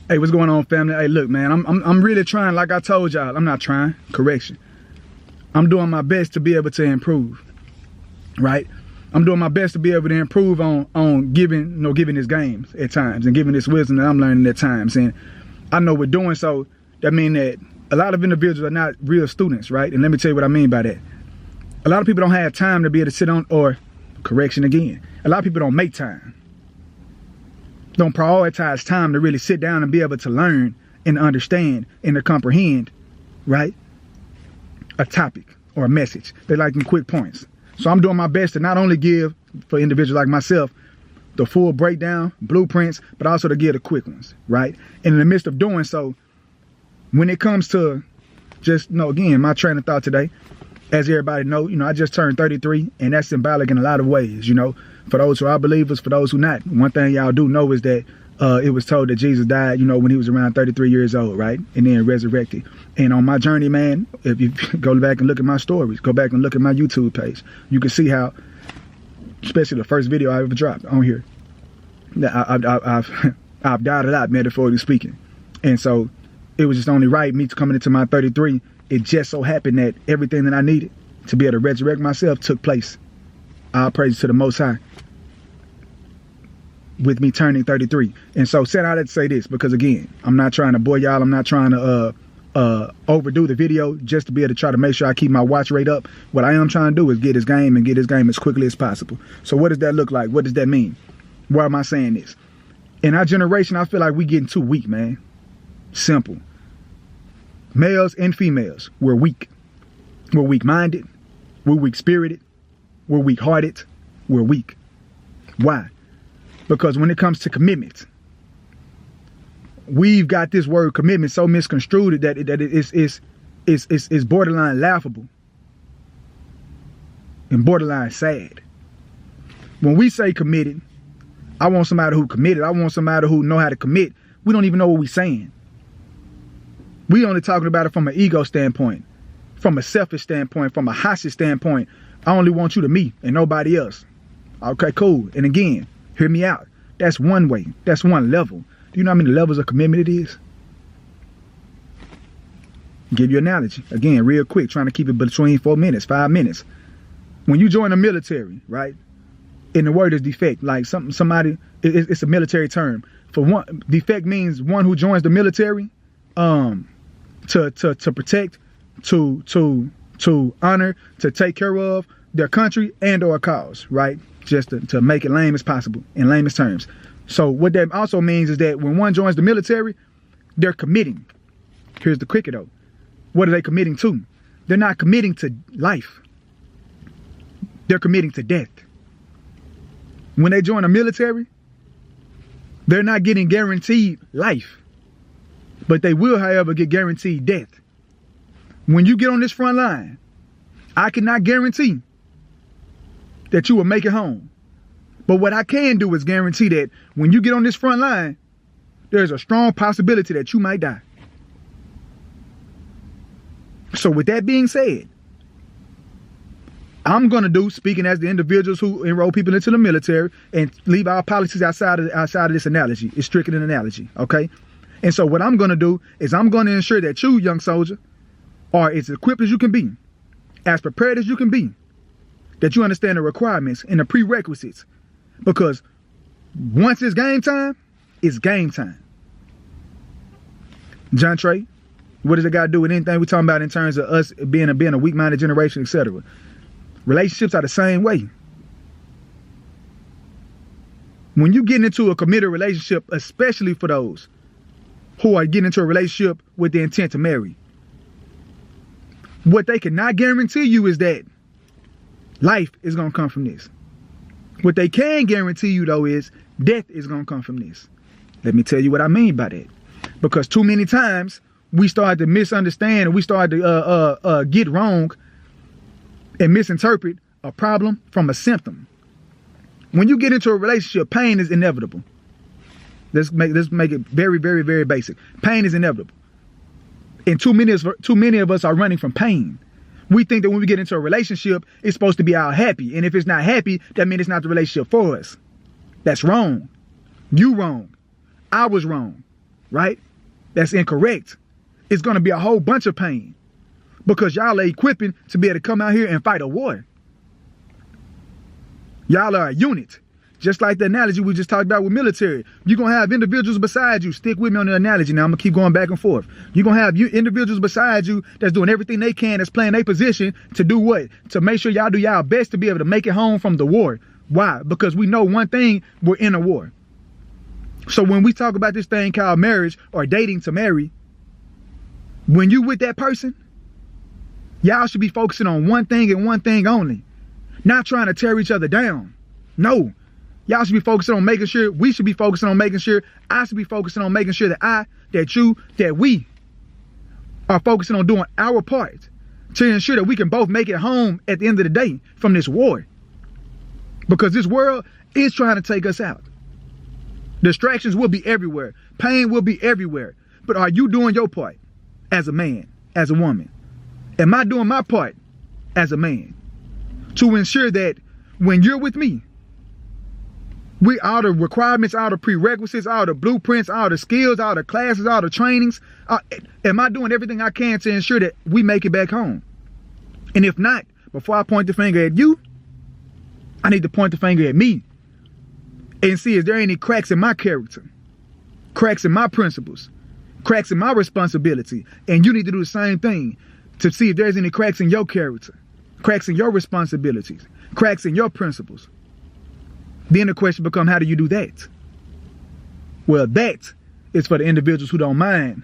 Hey, what's going on, family? Hey, look, man, I'm really trying. Like I told y'all, I'm not trying. Correction. I'm doing my best to be able to improve. Right? I'm doing my best to be able to improve on giving this games at times and giving this wisdom that I'm learning at times. And I know with doing so, that means that a lot of individuals are not real students, right? And let me tell you what I mean by that. A lot of people don't have time to be able to sit on, or correction again, a lot of people don't make time. Don't prioritize time to really sit down and be able to learn and understand and to comprehend, right? A topic or a message. They like in quick points. So I'm doing my best to not only give, for individuals like myself, the full breakdown, blueprints, but also to give the quick ones, right? And in the midst of doing so, when it comes to just, again, my train of thought today, as everybody know, I just turned 33, and that's symbolic in a lot of ways, for those who are believers, for those who not. One thing y'all do know is that it was told that Jesus died, when he was around 33 years old, right? And then resurrected. And on my journey, man, if you go back and look at my stories, go back and look at my YouTube page, you can see how, especially the first video I ever dropped on here, I've died a lot, metaphorically speaking. And so it was just only right, me coming into my 33, it just so happened that everything that I needed to be able to resurrect myself took place. All praise to the Most High with me turning 33. And so said I had to say this because, again, I'm not trying to bore y'all. I'm not trying to overdo the video just to be able to try to make sure I keep my watch rate up. What I am trying to do is get this game and get this game as quickly as possible. So what does that look like? What does that mean? Why am I saying this? In our generation, I feel like we getting too weak, man. Simple. Males and females, we're weak. We're weak-minded. We're weak-spirited. We're weak-hearted. We're weak. Why? Because when it comes to commitment, we've got this word commitment so misconstrued that it's borderline laughable and borderline sad. When we say committed, I want somebody who committed. I want somebody who know how to commit. We don't even know what we're saying. We only talking about it from an ego standpoint, from a selfish standpoint, from a hostage standpoint. I only want you to me and nobody else. Okay, cool. And again, hear me out. That's one way. That's one level. Do you know how many levels of commitment it is? Give you an analogy. Again, real quick, trying to keep it between 4 minutes, 5 minutes. When you join the military, right? And the word is defect, like somebody, it's a military term. For one, defect means one who joins the military to protect, to honor, to take care of their country and or a cause, right? Just to make it lame as possible, in lamest terms. So what that also means is that when one joins the military, they're committing. Here's the kicker though. What are they committing to? They're not committing to life. They're committing to death. When they join the military, they're not getting guaranteed life, but they will, however, get guaranteed death. When you get on this front line, I cannot guarantee that you will make it home. But what I can do is guarantee that when you get on this front line, there's a strong possibility that you might die. So with that being said, I'm going to do, speaking as the individuals who enroll people into the military and leave our policies outside of this analogy. It's strictly an analogy, okay? And so what I'm going to do is I'm going to ensure that you, young soldier, are as equipped as you can be, as prepared as you can be, that you understand the requirements and the prerequisites. Because once it's game time, it's game time. John Trey, what does it got to do with anything we're talking about in terms of us being a weak-minded generation, etc.? Relationships are the same way. When you get into a committed relationship, especially for those who are getting into a relationship with the intent to marry, what they cannot guarantee you is that life is going to come from this. What they can guarantee you, though, is death is going to come from this. Let me tell you what I mean by that. Because too many times we start to misunderstand and we start to get wrong and misinterpret a problem from a symptom. When you get into a relationship, pain is inevitable. Let's make it very, very, very basic. Pain is inevitable. And too many of us are running from pain. We think that when we get into a relationship, it's supposed to be all happy. And if it's not happy, that means it's not the relationship for us. That's wrong. You wrong. I was wrong. right? That's incorrect. It's gonna be a whole bunch of pain because y'all are equipping to be able to come out here and fight a war. Y'all are a unit. Just like the analogy we just talked about with military. You're going to have individuals beside you. Stick with me on the analogy now. I'm going to keep going back and forth. You're going to have individuals beside you that's doing everything they can, that's playing their position to do what? To make sure y'all do y'all best to be able to make it home from the war. Why? Because we know one thing, we're in a war. So when we talk about this thing called marriage or dating to marry, when you with that person, y'all should be focusing on one thing and one thing only. Not trying to tear each other down. No. Y'all should be focusing on making sure, we should be focusing on making sure, I should be focusing on making sure that we are focusing on doing our part to ensure that we can both make it home at the end of the day from this war. Because this world is trying to take us out. Distractions will be everywhere. Pain will be everywhere. But are you doing your part as a man, as a woman? Am I doing my part as a man to ensure that when you're with me, all the requirements, all the prerequisites, all the blueprints, all the skills, all the classes, all the trainings, am I doing everything I can to ensure that we make it back home? And if not, before I point the finger at you, I need to point the finger at me and see, is there any cracks in my character, cracks in my principles, cracks in my responsibility? And you need to do the same thing to see if there's any cracks in your character, cracks in your responsibilities, cracks in your principles. Then the question becomes, how do you do that? Well, that is for the individuals who don't mind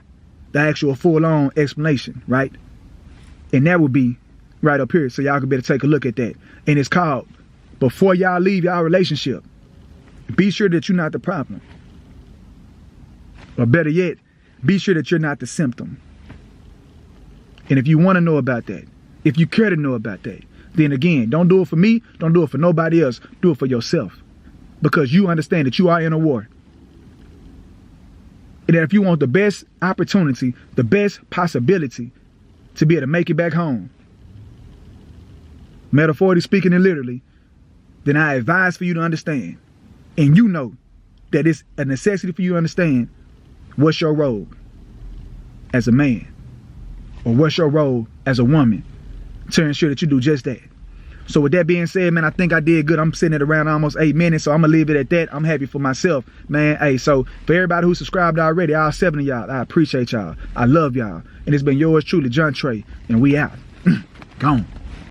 the actual full-on explanation, right? And that would be right up here, so y'all can better take a look at that. And it's called, before y'all leave y'all relationship, be sure that you're not the problem. Or better yet, be sure that you're not the symptom. And if you want to know about that, if you care to know about that, then again, don't do it for me, don't do it for nobody else, do it for yourself. Because you understand that you are in a war. And that if you want the best opportunity, the best possibility to be able to make it back home, metaphorically speaking and literally, then I advise for you to understand. And you know that it's a necessity for you to understand what's your role as a man or what's your role as a woman to ensure that you do just that. So with that being said, man, I think I did good. I'm sitting at around almost 8 minutes, so I'm going to leave it at that. I'm happy for myself, man. Hey, so for everybody who subscribed already, all 7 of y'all, I appreciate y'all. I love y'all. And it's been yours truly, John Trey, and we out. Gone.